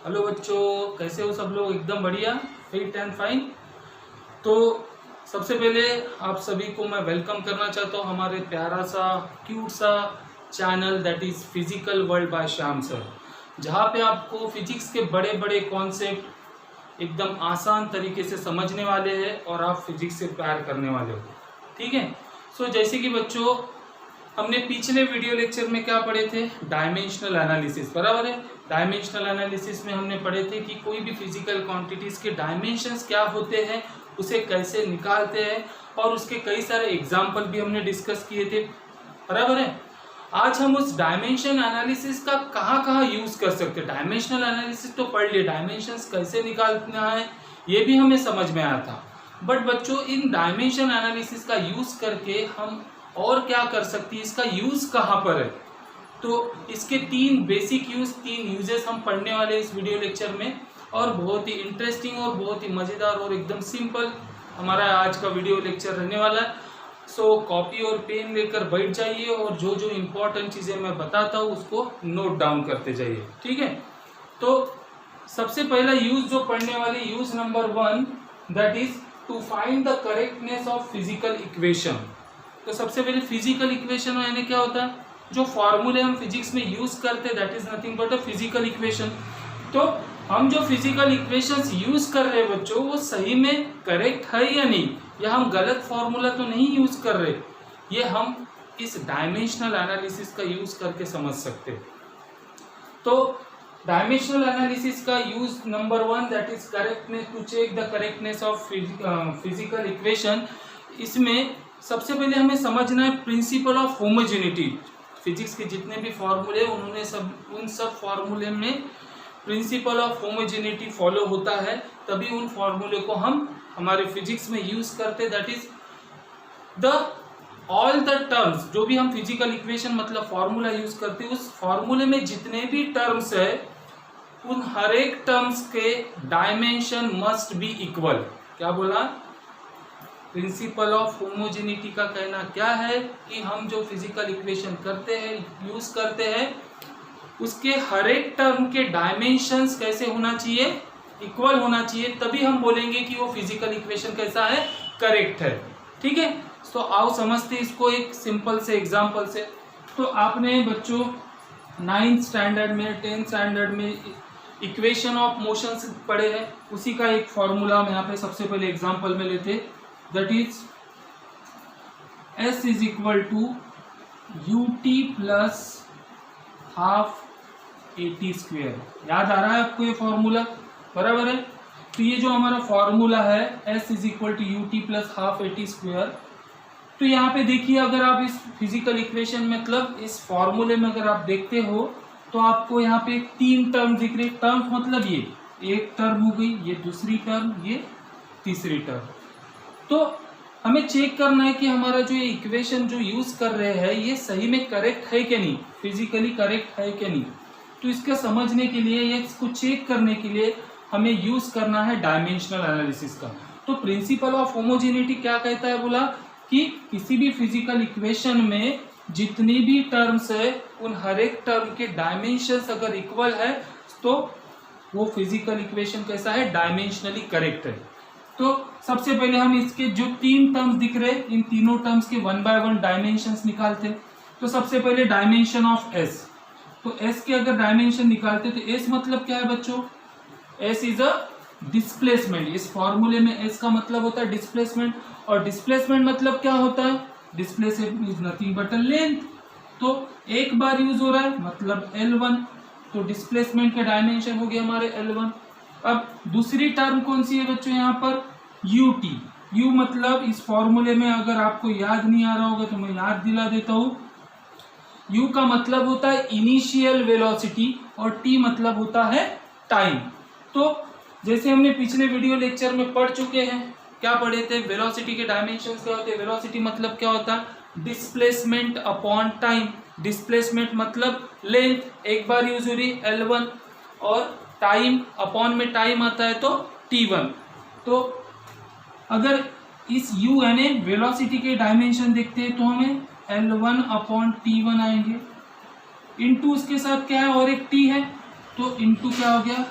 Hello बच्चों, कैसे हो सब लोग? एकदम बढ़िया, फिट एंड फाइन। तो सबसे पहले आप सभी को मैं वेलकम करना चाहता हूँ हमारे प्यारा सा क्यूट सा channel that is physical world by Shyam sir, जहाँ पे आपको फिजिक्स के बड़े बड़े कॉन्सेप्ट एकदम आसान तरीके से समझने वाले हैं और आप फिजिक्स से प्यार करने वाले हो। ठीक है। सो जैसे कि बच्चों हमने पिछले वीडियो लेक्चर में क्या पढ़े थे, डायमेंशनल एनालिसिस, बराबर है। डायमेंशनल एनालिसिस में हमने पढ़े थे कि कोई भी फिजिकल क्वांटिटीज के डायमेंशंस क्या होते हैं, उसे कैसे निकालते हैं, और उसके कई सारे एग्जाम्पल भी हमने डिस्कस किए थे, बराबर है। आज हम उस डायमेंशन एनालिसिस का कहाँ यूज कर सकते हैं। डायमेंशनल एनालिसिस तो पढ़ लिए, डायमेंशंस कैसे निकालना है ये भी हमें समझ में आया था, बट बच्चों इन डायमेंशन एनालिसिस का यूज करके हम और क्या कर सकती है, इसका यूज कहाँ पर है। तो इसके तीन बेसिक यूज, तीन यूजेस हम पढ़ने वाले इस वीडियो लेक्चर में, और बहुत ही इंटरेस्टिंग और बहुत ही मज़ेदार और एकदम सिंपल हमारा आज का वीडियो लेक्चर रहने वाला है। सो कॉपी और पेन लेकर बैठ जाइए और जो जो इम्पोर्टेंट चीज़ें मैं बताता हूँ उसको नोट डाउन करते जाइए, ठीक है। तो सबसे पहला यूज जो पढ़ने वाले, use number 1, that is to find the correctness of physical equation. तो सबसे पहले फिजिकल इक्वेशन यानी क्या होता है, जो फॉर्मूले हम फिजिक्स में यूज करते हैं that is nothing but a physical equation. तो हम जो फिजिकल इक्वेशंस यूज कर रहे हैं बच्चों, वो सही में करेक्ट है या नहीं, या हम गलत फॉर्मूला तो नहीं यूज कर रहे, ये हम इस डायमेंशनल एनालिसिस का यूज करके समझ सकते हैं। तो डायमेंशनल एनालिसिस का use number 1 that is correctness, to check the correctness of physical equation. इसमें सबसे पहले हमें समझना है प्रिंसिपल ऑफ होमोजेनिटी। फिजिक्स के जितने भी फॉर्मूले उन्होंने उन सब फॉर्मूले में प्रिंसिपल ऑफ होमोजेनिटी फॉलो होता है, तभी उन फॉर्मूले को हम हमारे फिजिक्स में यूज करते। That is the all the terms, जो भी हम फिजिकल इक्वेशन मतलब फॉर्मूला यूज करते हैं, उस फॉर्मूले में जितने भी टर्म्स है उन हर एक टर्म्स के डायमेंशन मस्ट बी इक्वल। क्या बोला? प्रिंसिपल ऑफ होमोजेनिटी का कहना क्या है कि हम जो फिजिकल इक्वेशन करते हैं, यूज करते हैं, उसके हर एक टर्म के डायमेंशंस कैसे होना चाहिए, इक्वल होना चाहिए, तभी हम बोलेंगे कि वो फिजिकल इक्वेशन कैसा है, करेक्ट है। ठीक है। तो आओ समझते इसको एक सिंपल से एग्जांपल से। तो आपने बच्चों 9th स्टैंडर्ड में, 10th स्टैंडर्ड में इक्वेशन ऑफ मोशन पढ़े हैं, उसी का एक फॉर्मूला हम यहाँ पे सबसे पहले एग्जाम्पल में लेते, that is s is equal to ut plus half at square. याद आ रहा है आपको ये फॉर्मूला, बराबर है। तो ये जो हमारा फॉर्मूला है s is equal to ut plus half at square, तो यहाँ पे देखिए अगर आप इस फिजिकल इक्वेशन मतलब इस फॉर्मूले में अगर आप देखते हो तो आपको यहाँ पे 3 टर्म दिख रहे। टर्म मतलब ये एक टर्म हो गई, ये दूसरी टर्म, ये तीसरी टर्म। तो हमें चेक करना है कि हमारा जो ये इक्वेशन जो यूज कर रहे हैं ये सही में करेक्ट है कि नहीं, फिजिकली करेक्ट है कि नहीं। तो इसका समझने के लिए या इसको चेक करने के लिए हमें यूज करना है डायमेंशनल एनालिसिस का। तो प्रिंसिपल ऑफ होमोजेनिटी क्या कहता है, बोला कि किसी भी फिजिकल इक्वेशन में जितनी भी टर्म्स है उन हर एक टर्म के डायमेंशंस अगर इक्वल है तो वो फिजिकल इक्वेशन कैसा है, डायमेंशनली करेक्ट है। तो सबसे पहले हम इसके जो 3 टर्म्स दिख रहे हैं, इन तीनों टर्म्स के 1 बाय 1 डायमेंशंस निकालते। तो सबसे पहले डायमेंशन ऑफ s, तो s के अगर डायमेंशन निकालते तो s मतलब क्या है बच्चों, s इज अ डिस्प्लेसमेंट। इस फॉर्मूले में s का मतलब होता है डिस्प्लेसमेंट, और डिस्प्लेसमेंट मतलब क्या होता है, displacement is nothing but a length. तो एक बार यूज हो रहा है मतलब L1, तो डिस्प्लेसमेंट का डायमेंशन हो गया हमारे L1। अब दूसरी टर्म कौन सी है बच्चों, यहाँ पर ut। u मतलब इस फॉर्मूले में अगर आपको याद नहीं आ रहा होगा तो मैं याद दिला देता हूँ। u का मतलब होता है इनिशियल वेलोसिटी और t मतलब होता है टाइम। तो जैसे हमने पिछले वीडियो लेक्चर में पढ़ चुके हैं, क्या पढ़े थे, वेलोसिटी के डायमेंशंस क्या होते हैं। वेलोसिटी मतलब क्या होता है, डिस्प्लेसमेंट अपॉन टाइम। डिस्प्लेसमेंट मतलब लेंथ, एक बार यूज हो रही L1, और टाइम अपॉन में टाइम आता है तो t1। तो अगर इस u यानी वेलोसिटी के डायमेंशन देखते हैं तो हमें L1 अपॉन t1 आएंगे, इनटू उसके साथ क्या है और एक t है, तो इनटू क्या हो गया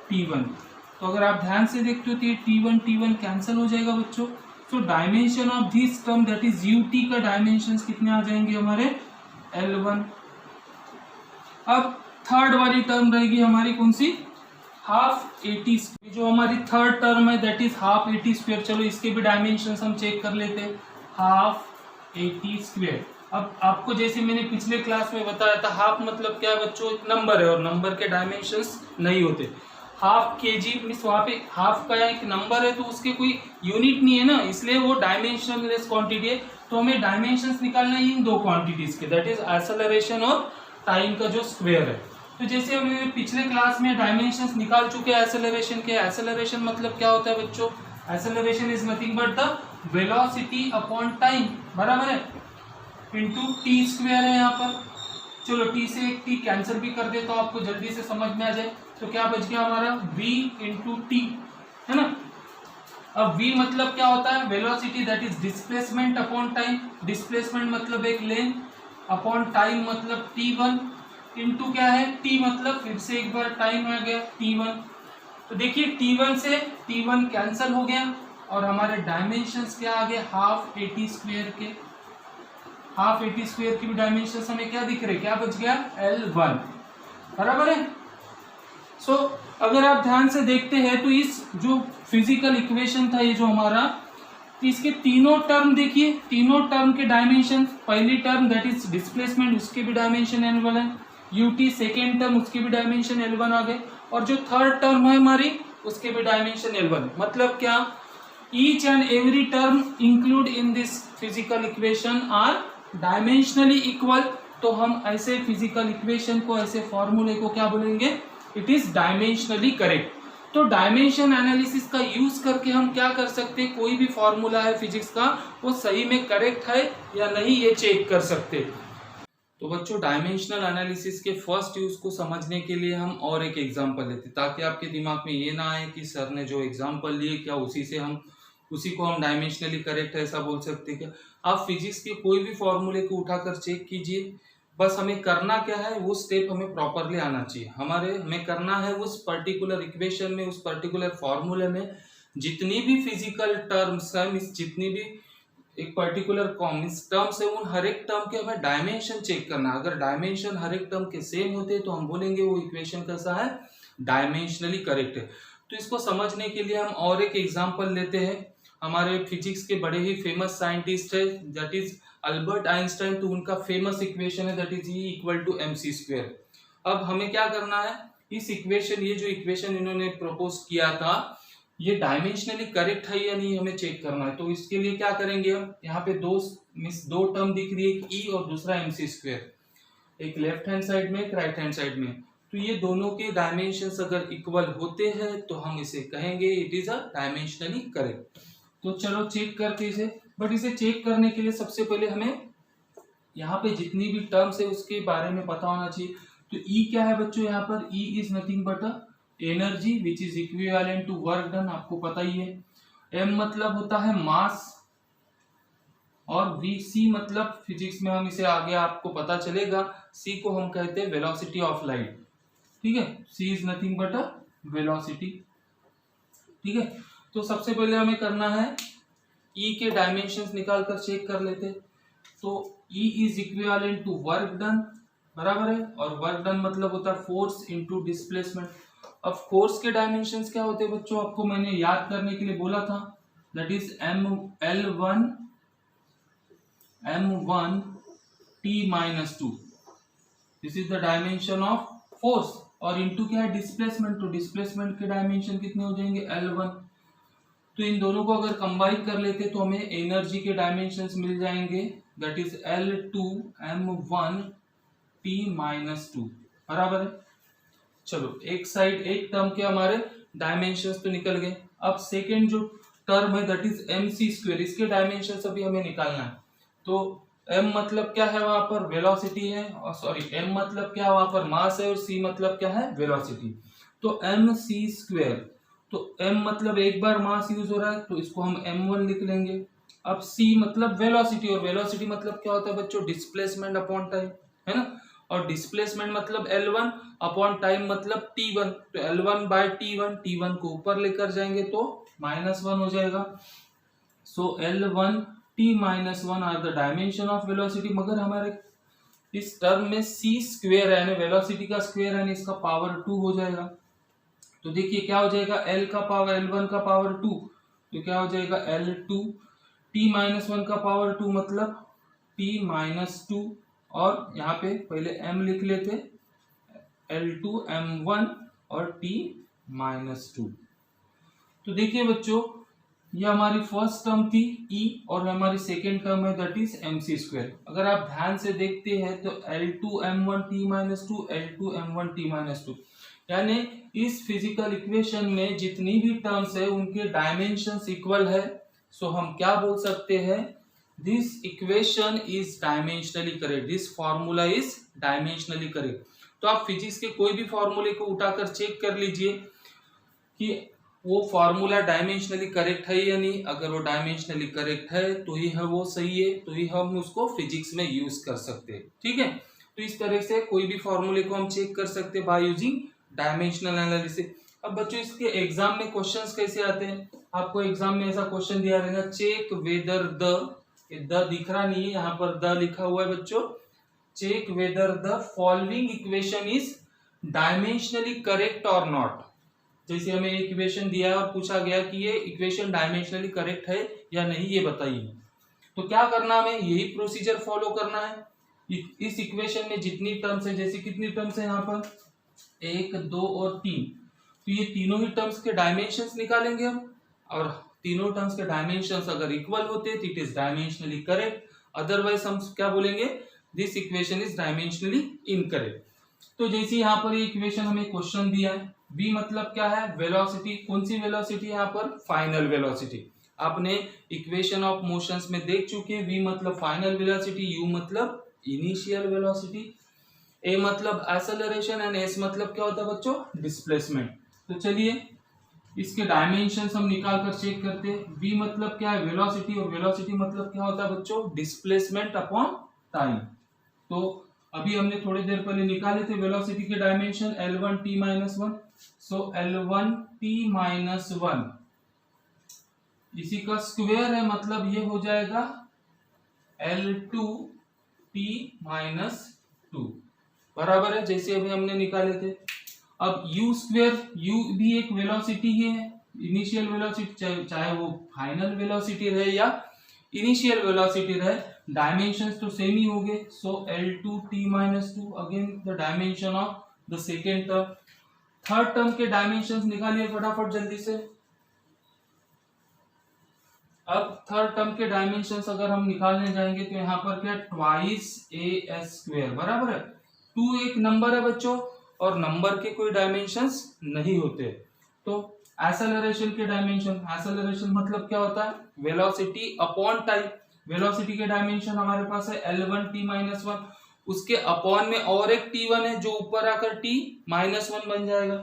T1। तो अगर आप ध्यान से देखते हो तो ये T1 कैंसिल हो जाएगा बच्चों। तो dimension of this term that is UT का डायमेंशन कितने आ जाएंगे हमारे L1। अब थर्ड वाली टर्म रहेगी हमारी कौन सी, हाफ AT स्क्वायर। जो हमारी थर्ड टर्म है that is half AT square. चलो इसके भी डायमेंशन हम चेक कर लेते हैं, हाफ AT स्क्वायर। अब आपको जैसे मैंने पिछले क्लास में बताया था, हाफ मतलब क्या है बच्चों, एक नंबर है और नंबर के डायमेंशंस नहीं होते। हाफ KG मीन्स वहाँ पे हाफ का एक नंबर है तो उसके कोई यूनिट नहीं है ना, इसलिए वो डायमेंशनलेस क्वांटिटी है। तो हमें डायमेंशंस निकालना है इन दो क्वांटिटीज के, दैट इज एक्सेलरेशन और टाइम का जो स्क्वायर है। तो जैसे हम पिछले क्लास में डायमेंशंस निकाल चुके हैं एक्सेलरेशन के। एक्सेलरेशन मतलब क्या होता है बच्चों, acceleration is nothing but the velocity upon time, बराबर है, इंटू टी स्क्वायर है यहाँ पर। चलो टी से एक टी कैंसिल भी कर दे तो आपको जल्दी से समझ में आ जाए। तो क्या बच गया हमारा v इंटू टी, है ना। अब v मतलब क्या होता है, velocity that is displacement upon time. Displacement मतलब एक लेंथ, अपॉन टाइम मतलब t1, इंटू क्या है t मतलब फिर से एक बार टाइम आ गया t1। तो देखिए t1 से t1 कैंसिल हो गया और हमारे डायमेंशंस क्या आ गए, हाफ AT स्क्वायर के। हाफ AT स्क्वायर की भी डायमेंशंस हमें क्या दिख रहे, क्या बच गया L1, बराबर है। सो अगर आप ध्यान से देखते हैं तो इस जो फिजिकल इक्वेशन था ये जो हमारा, तो इसके तीनों टर्म देखिए, तीनों टर्म के डायमेंशन, पहली टर्म दैट इज डिस्प्लेसमेंट उसके भी डायमेंशन L1 है, UT सेकेंड टर्म उसके भी डायमेंशन L1 आ गए, और जो थर्ड टर्म है हमारी उसके भी डायमेंशन L1। मतलब क्या, each and every term include in this physical equation are dimensionally equal. तो हम ऐसे फिजिकल इक्वेशन को, ऐसे फॉर्मूले को क्या बोलेंगे, इट इज डायमेंशनली करेक्ट। तो डायमेंशन एनालिसिस का यूज करके हम क्या कर सकते हैं, कोई भी फॉर्मूला है फिजिक्स का वो सही में करेक्ट है या नहीं ये चेक कर सकते। तो बच्चों डायमेंशनल एनालिसिस के फर्स्ट यूज को समझने के लिए हम और एक एग्जांपल लेते, ताकि आपके दिमाग में ये ना आए कि सर ने जो एग्जांपल लिए क्या उसी को हम डायमेंशनली करेक्ट है ऐसा बोल सकते हैं क्या। आप फिजिक्स के कोई भी फॉर्मूले को उठाकर चेक कीजिए, बस हमें करना क्या है वो स्टेप हमें प्रॉपरली आना चाहिए। हमें करना है उस पर्टिकुलर इक्वेशन में, उस पर्टिकुलर फॉर्मूले में जितनी भी फिजिकल टर्म्स है, जितनी भी एक पर्टिकुलर टर्म्स है, उन हर एक टर्म के हमें डायमेंशन चेक करना है। अगर डायमेंशन हर एक टर्म के सेम होते हैं तो हम बोलेंगे वो इक्वेशन कैसा है, डायमेंशनली करेक्ट है। तो इसको समझने के लिए हम और एक एग्जांपल लेते हैं। हमारे फिजिक्स के बड़े ही फेमस साइंटिस्ट है दैट इज अल्बर्ट आइंस्टाइन। तो उनका फेमस इक्वेशन है that is E equal to mc square. अब हमें क्या करना है, इस इक्वेशन, ये जो इक्वेशन इन्होंने प्रपोज किया था ये डायमेंशनली करेक्ट है या नहीं हमें चेक करना है। तो इसके लिए क्या करेंगे हम, यहाँ पे दो टर्म दिख रही है, एक E और दूसरा mc स्क्वायर, एक लेफ्ट हैंड साइड में एक राइट हैंड साइड में। तो ये दोनों के डायमेंशंस अगर इक्वल होते हैं तो हम इसे कहेंगे it is a dimensionally correct. तो चलो चेक करते इसे, बट इसे चेक करने के लिए सबसे पहले हमें यहाँ पे जितनी भी टर्म्स है उसके बारे में पता होना चाहिए। तो E क्या है बच्चों, यहाँ पर E is nothing but a energy which is equivalent to work done, आपको पता ही है। M मतलब होता है मास, और VC मतलब फिजिक्स में हम इसे आगे आपको पता चलेगा, C को हम कहते हैं वेलोसिटी ऑफ लाइट, ठीक है। C is nothing but a velocity, ठीक है। तो सबसे पहले हमें करना है E के डायमेंशंस निकाल कर चेक कर लेते। तो E is equivalent to work done, बराबर है, और वर्क डन मतलब होता है फोर्स इनटू डिस्प्लेसमेंट। अब फोर्स के डायमेंशंस क्या होते हैं बच्चों, आपको मैंने याद करने के लिए बोला था, that is m1 t-2, this is the dimension of force, और इनटू क्या है डिस्प्लेसमेंट। तो डिस्प्लेसमेंट के डायमेंशन कितने हो जाएंगे L1। तो इन दोनों को अगर कंबाइन कर लेते तो हमें एनर्जी के डायमेंशंस मिल जाएंगे, that is L2 m1 t-2, बराबर है। चलो एक साइड एक टर्म के हमारे डायमेंशंस तो निकल गए। अब सेकेंड जो टर्म है दैट इज mc स्क्वायर, इसके डायमेंशंस अभी हमें निकालना है। तो m मतलब क्या है, वहां पर वेलोसिटी है, और सॉरी m मतलब क्या है, वहां पर मास है, और c मतलब क्या है, वेलोसिटी। तो mc स्क्वायर, तो m मतलब एक बार मास यूज हो रहा है तो इसको हम m1 लिख लेंगे। अब c मतलब वेलोसिटी, और वेलोसिटी मतलब क्या होता है बच्चों, डिस्प्लेसमेंट अपॉन टाइम, है ना। और डिस्प्लेसमेंट मतलब L1 अपॉन टाइम मतलब T1। तो L1 बाय T1, T1 को ऊपर लेकर जाएंगे तो -1 हो जाएगा। So L1 T -1 are the dimension of velocity. मगर हमारे इस टर्म में c स्क्वायर है, यानी वेलोसिटी का स्क्वायर है, इसका पावर 2 हो जाएगा। तो देखिए क्या हो जाएगा, L का पावर L1 का पावर 2, तो क्या हो जाएगा L2 T -1 का पावर 2 मतलब T -2, और यहाँ पे पहले m लिख लेते, L2 m1 और T -2। तो देखिए बच्चों, ये हमारी फर्स्ट टर्म थी E और हमारी सेकेंड टर्म है दैट इज mc स्क्वायर। अगर आप ध्यान से देखते हैं तो L2 m1 T -2, L2 m1 T -2, यानी इस फिजिकल इक्वेशन में जितनी भी टर्म्स है उनके डायमेंशंस इक्वल है। सो हम क्या बोल सकते हैं, this equation is dimensionally correct, this formula is dimensionally correct. तो आप फिजिक्स के कोई भी फॉर्मूले को उठाकर चेक कर लीजिए कि वो फॉर्मूला डायमेंशनली करेक्ट है या नहीं। अगर वो डायमेंशनली करेक्ट है तो ही है वो सही है, तो ही हम उसको फिजिक्स में यूज कर सकते हैं। ठीक है, तो इस तरह से कोई भी फॉर्मूले को हम चेक कर सकते हैं बाय यूजिंग डायमेंशनल एनालिसिस। अब बच्चों इसके एग्जाम में क्वेश्चंस कैसे आते हैं, आपको एग्जाम में ऐसा क्वेश्चन दिया रहेगा, चेक वेदर द दिख रहा नहीं है, यहाँ पर द लिखा हुआ है बच्चों, check whether the following equation is dimensionally correct और नॉट। जैसे हमें एक इक्वेशन दिया है और पूछा गया कि ये इक्वेशन डायमेंशनली करेक्ट है या नहीं, ये बताइए। तो क्या करना, हमें यही प्रोसीजर फॉलो करना है। इस इक्वेशन में जितनी टर्म्स है, जैसे कितनी टर्म्स है यहाँ पर 1, 2 और 3, तो ये तीनों ही टर्म्स के डायमेंशंस निकालेंगे हम, और तीनों टर्म्स के डायमेंशंस अगर इक्वल होते तो it is dimensionally correct, otherwise हम क्या बोलेंगे, this equation is dimensionally incorrect. तो जैसे यहाँ पर ये इक्वेशन हमें क्वेश्चन दिया है, v मतलब क्या है, वेलोसिटी। कौन सी वेलोसिटी, यहाँ पर फाइनल वेलोसिटी। आपने इक्वेशन ऑफ मोशंस में देख चुके हैं, v मतलब फाइनल वेलोसिटी, u मतलब इनिशियल वेलोसिटी, a मतलब एक्सेलरेशन एंड s मतलब क्या होता है बच्चों, डिस्प्लेसमेंट। तो चलिए इसके डायमेंशंस हम निकाल कर चेक करते हैं। v मतलब क्या है, वेलोसिटी, और वेलोसिटी मतलब क्या होता है बच्चों, डिस्प्लेसमेंट अपॉन टाइम। तो अभी हमने थोड़ी देर पहले निकाले थे वेलोसिटी के डायमेंशन L1 T -1, सो L1 T -1 इसी का स्क्वायर है, मतलब ये हो जाएगा L2 T -2 बराबर है जैसे अभी हमने निकाले थे। अब u स्क्वायर, u भी एक वेलोसिटी ही है, इनिशियल वेलोसिटी, चाहे वो फाइनल वेलोसिटी रहे या इनिशियल वेलोसिटी रहे, डायमेंशंस तो सेम ही हो गए। सो L2 T -2 again the dimension of the second term. Third term के डायमेंशंस निकालिए फटाफट जल्दी से। अब थर्ड टर्म के डायमेंशंस अगर हम निकालने जाएंगे तो यहाँ पर क्या, ट्वाइस as स्क्वायर बराबर है, 2 एक नंबर है बच्चों, और नंबर के कोई डायमेंशंस नहीं होते। तो एक्सेलरेशन के डायमेंशन, एक्सेलरेशन मतलब क्या होता है, वेलोसिटी अपॉन टाइम। वेलोसिटी के डायमेंशन हमारे पास है L1 T -1, उसके अपॉन में और एक T1 है जो ऊपर आकर T -1 बन जाएगा।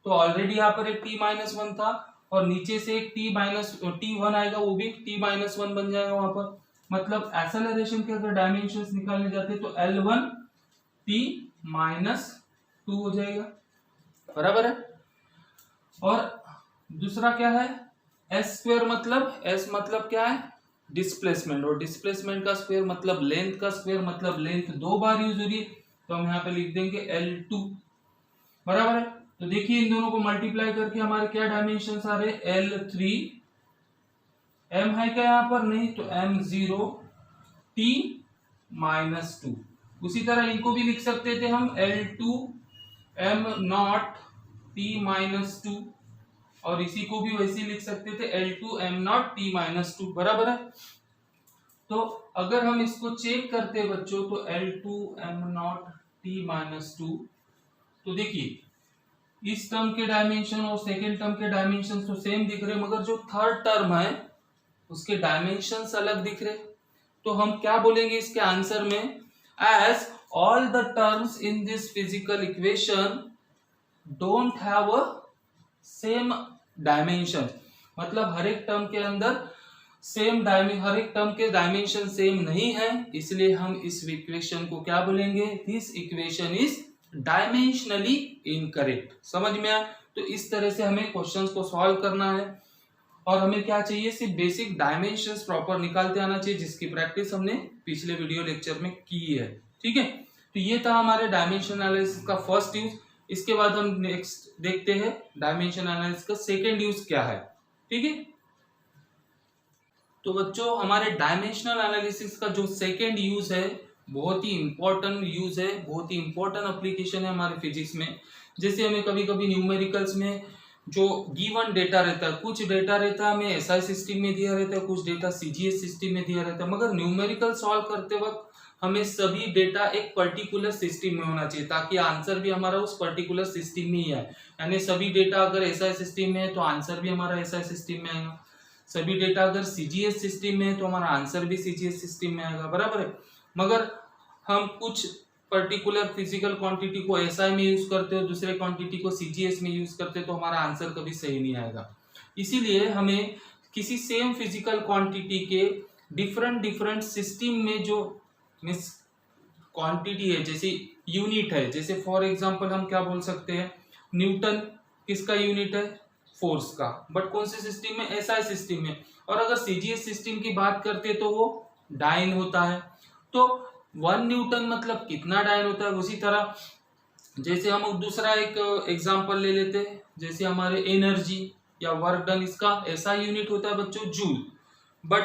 तो ऑलरेडी यहाँ पर एक T -1 था और नीचे से एक T1 आएगा, वो भी T -1 बन जाएगा वहां पर। मतलब एक्सेलरेशन के अगर डायमेंशंस निकालने जाते तो L1 T -2 हो जाएगा बराबर है। और दूसरा क्या है, s स्क्वायर मतलब, s मतलब क्या है, डिस्प्लेसमेंट, और डिस्प्लेसमेंट का स्क्वायर मतलब लेंथ का स्क्वायर, मतलब लेंथ 2 बार यूज हो रही है, तो हम यहाँ पे लिख देंगे L2 बराबर है। तो देखिए इन दोनों को मल्टीप्लाई करके हमारे क्या डायमेंशन आ रहे, L3, m है क्या यहाँ पर, नहीं, तो m0 T -2। उसी तरह इनको भी लिख सकते थे हम L2 m0 T -2, और इसी को भी वैसे लिख सकते थे L2 m0 T -2 बराबर है। तो अगर हम इसको चेक करते बच्चों तो L2 m0 T -2, तो देखिए इस टर्म के डायमेंशन और सेकेंड टर्म के डायमेंशन तो सेम दिख रहे, मगर जो थर्ड टर्म है उसके डायमेंशंस अलग दिख रहे। तो हम क्या बोलेंगे इसके आंसर में, as all the terms in this physical equation don't have a same dimension, मतलब हर एक टर्म के अंदर सेम हर एक टर्म के डायमेंशन सेम नहीं है, इसलिए हम इस इक्वेशन को क्या बोलेंगे, this equation is dimensionally incorrect. समझ में आया? तो इस तरह से हमें क्वेश्चंस को सॉल्व करना है और हमें क्या चाहिए, सिर्फ बेसिक डायमेंशंस प्रॉपर निकालते आना चाहिए, जिसकी प्रैक्टिस हमने पिछले वीडियो लेक्चर में की है। ठीक है, तो ये था हमारे डायमेंशन एनालिसिस का फर्स्ट यूज। इसके बाद हम नेक्स्ट देखते हैं डायमेंशन एनालिसिस का सेकेंड यूज क्या है। ठीक है, तो बच्चों हमारे डायमेंशनल एनालिसिस का जो सेकेंड यूज है बहुत ही इंपॉर्टेंट यूज है, बहुत ही इंपॉर्टेंट एप्लीकेशन है हमारे फिजिक्स में। जैसे हमें कभी कभी न्यूमेरिकल्स में जो गिवन डेटा रहता है, कुछ डेटा रहता है हमें एसआई सिस्टम में दिया रहता है, कुछ डेटा सीजीएस सिस्टम में दिया रहता है, मगर न्यूमेरिकल सॉल्व करते वक्त हमें सभी डेटा एक पर्टिकुलर सिस्टम में होना चाहिए ताकि आंसर भी हमारा उस पर्टिकुलर सिस्टम में ही आए। यानी सभी डेटा अगर एसआई सिस्टम में है तो आंसर भी हमारा एसआई सिस्टम में आएगा, सभी डेटा अगर सीजीएस सिस्टम में है तो हमारा आंसर भी सीजीएस सिस्टम में आएगा, बराबर है। मगर हम कुछ पर्टिकुलर फिजिकल क्वांटिटी को एसआई में यूज करते हो, दूसरे क्वांटिटी को सीजीएस में यूज करते हो, तो हमारा आंसर कभी सही नहीं आएगा। इसीलिए हमें किसी सेम फिजिकल क्वांटिटी के डिफरेंट सिस्टम में जो मीन्स क्वांटिटी है, जैसे यूनिट है, जैसे फॉर एग्जांपल हम क्या बोल सकते हैं, न्यूटन किसका यूनिट है, फोर्स का, बट कौन से सिस्टम में, एसआई सिस्टम में। और अगर सीजीएस सिस्टम की बात करते हैं तो वो डाइन होता है। तो 1 न्यूटन मतलब कितना डाइन होता है। उसी तरह जैसे हम दूसरा एक एग्जांपल ले लेते हैं, जैसे हमारे एनर्जी या वर्क डन, इसका ऐसा यूनिट होता है बच्चों जूल, बट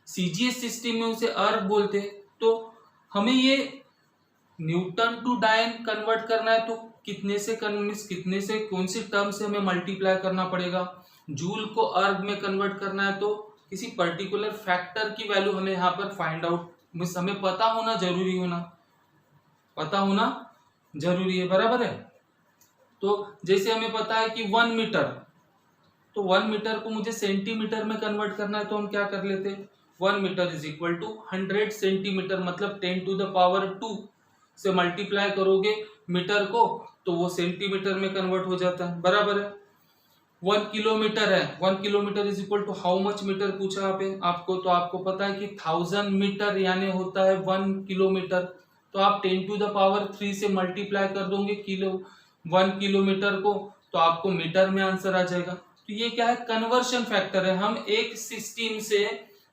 सीजीएस सिस्टम में उसे अर्ग बोलते हैं। तो हमें ये न्यूटन टू डाइन कन्वर्ट करना है तो कितने से कौन सी टर्म से हमें मल्टीप्लाई करना पड़ेगा। जूल को अर्ग में कन्वर्ट करना है तो किसी पर्टिकुलर फैक्टर की वैल्यू हमें यहाँ पर फाइंड आउट, हमें पता होना जरूरी है, बराबर है। तो जैसे हमें पता है कि 1 मीटर, तो 1 मीटर को मुझे सेंटीमीटर में कन्वर्ट करना है तो हम क्या कर लेते हैं, 1 metre is equal to 100 centimetre, मतलब 10 टू द पावर 2 से मल्टीप्लाई करोगे मीटर को तो वो सेंटीमीटर में कन्वर्ट हो जाता है, बराबर है। 1 किलोमीटर है, 1 kilometre is equal to how much metre पूछा आपको, तो आपको पता है कि 1000 मीटर यानी होता है 1 किलोमीटर। तो आप 10 टू द पावर 3 से मल्टीप्लाई कर दोगे 1 किलोमीटर को, तो आपको मीटर में आंसर आ जाएगा। तो ये क्या है, कन्वर्शन फैक्टर है। हम एक सिस्टम से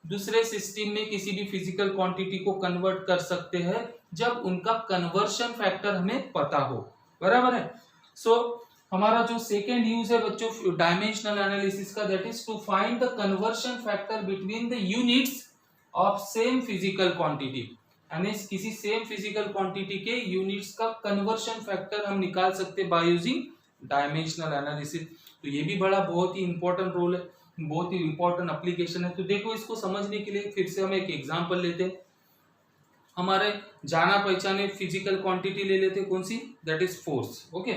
दूसरे सिस्टम में किसी भी फिजिकल क्वांटिटी को कन्वर्ट कर सकते हैं जब उनका कन्वर्शन फैक्टर हमें पता हो, बराबर है। सो हमारा जो सेकेंड यूज है बच्चों डायमेंशनल एनालिसिस का, that is to find the conversion factor between the units of same physical quantity. यानी किसी सेम फिजिकल क्वांटिटी के यूनिट्स का कन्वर्शन फैक्टर हम निकाल सकते हैं बाय यूजिंग डायमेंशनल एनालिसिस। तो ये भी बहुत ही इंपॉर्टेंट रोल है, बहुत ही इंपॉर्टेंट एप्लीकेशन है। तो देखो इसको समझने के लिए फिर से हम एक एग्जांपल लेते हैं, हमारे जाना पहचाने फिजिकल क्वांटिटी ले लेते हैं, कौन सी, that is force. Okay,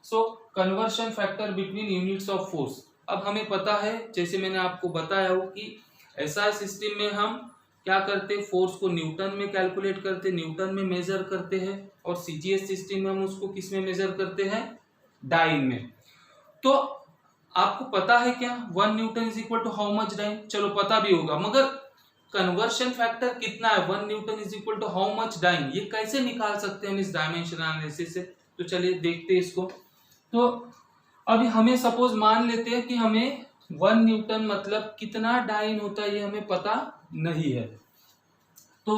so conversion factor between units of force. अब हमें पता है, जैसे मैंने आपको बताया हो कि एसआई सिस्टम में हम क्या करते हैं, फोर्स को न्यूटन में कैलकुलेट करते हैं, न्यूटन में मेजर करते हैं, और सीजीएस सिस्टम में हम उसको किस में मेजर करते हैं, डाइन में। तो आपको पता है क्या, 1 newton is equal to how much dyne, चलो पता भी होगा, मगर कन्वर्शन फैक्टर कितना है, 1 newton is equal to how much dyne, ये कैसे निकाल सकते हैं हम इस डायमेंशन एनालिसिस से। तो चलिए देखते हैं इसको। तो अभी हमें सपोज मान लेते हैं कि हमें 1 न्यूटन मतलब कितना डाइन होता है ये हमें पता नहीं है। तो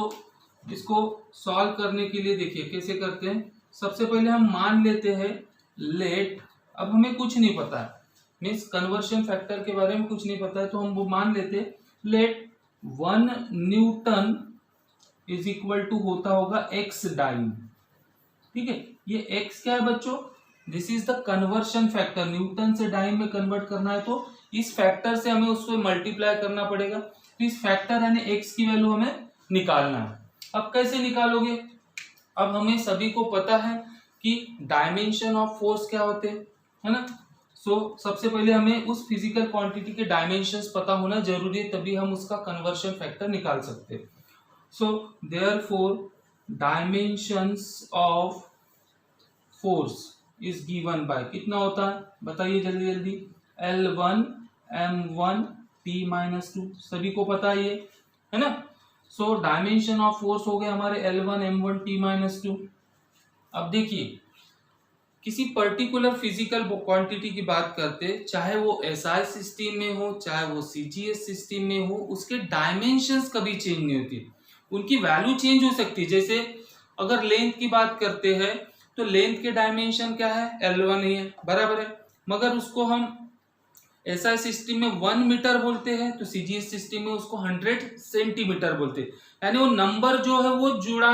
इसको सॉल्व करने के लिए देखिए कैसे करते हैं। सबसे पहले हम मान लेते हैं लेट, अब हमें कुछ नहीं पता है, मीन्स कन्वर्शन फैक्टर के बारे में कुछ नहीं पता है, तो हम वो मान लेते हैं let 1 newton is equal to होता होगा x डाइन। ठीक है, ये x क्या है बच्चों, this is the conversion factor, Newton से डाइन में कन्वर्ट करना है तो इस फैक्टर से हमें उसको मल्टीप्लाई करना पड़ेगा। तो इस फैक्टर यानी x की वैल्यू हमें निकालना है। अब कैसे निकालोगे, अब हमें सभी को पता है कि डायमेंशन ऑफ फोर्स क्या होते हैं, है ना। सो सबसे पहले हमें उस फिजिकल क्वांटिटी के डायमेंशंस पता होना जरूरी है, तभी हम उसका कन्वर्शन फैक्टर निकाल सकते हैं। So therefore dimensions of force is given by, कितना होता है बताइए जल्दी जल्दी, L1 M1 T minus two, सभी को पता है ना। सो डायमेंशन ऑफ फोर्स हो गए हमारे L1 M1 T minus two. अब देखिए किसी पर्टिकुलर फिजिकल क्वांटिटी की बात करते, चाहे वो एसआई सिस्टम में हो चाहे वो सीजीएस सिस्टम में हो, उसके डायमेंशंस कभी चेंज नहीं होती, उनकी वैल्यू चेंज हो सकती है। जैसे अगर लेंथ की बात करते हैं तो लेंथ के डायमेंशन क्या है, L1 ही है, बराबर है। मगर उसको हम एसआई सिस्टम में 1 मीटर बोलते हैं तो सीजीएस सिस्टम में उसको 100 सेंटीमीटर बोलते हैं। यानी वो नंबर जो है वो जुड़ा,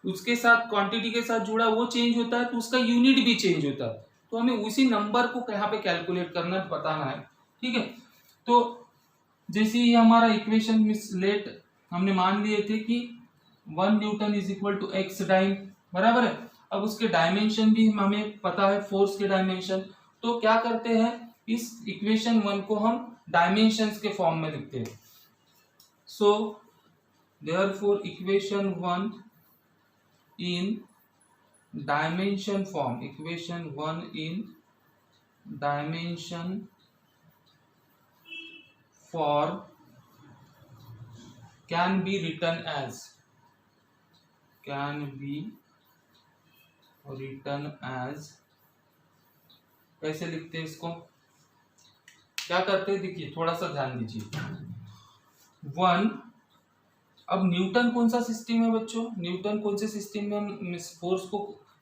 उसके साथ क्वांटिटी के साथ जुड़ा, वो चेंज होता है तो उसका यूनिट भी चेंज होता है। तो हमें उसी नंबर को यहाँ पे कैलकुलेट करना है, बताना है, ठीक है। तो जैसे ये हमारा इक्वेशन मिस लेट हमने मान लिए थे कि 1 newton is equal to x dyne, बराबर है। अब उसके डायमेंशन भी हमें पता है, फोर्स के डायमेंशन। तो क्या करते हैं, इस इक्वेशन 1 को हम डायमेंशंस के फॉर्म में लिखते हैं। So therefore equation 1 in dimension form, equation 1 in dimension form can be written as, can be written as, कैसे लिखते हैं इसको, क्या करते हैं, देखिए थोड़ा सा ध्यान दीजिए। 1, अब न्यूटन कौन सा सिस्टम है बच्चों, न्यूटन कौन से सिस्टम में हम फोर्स को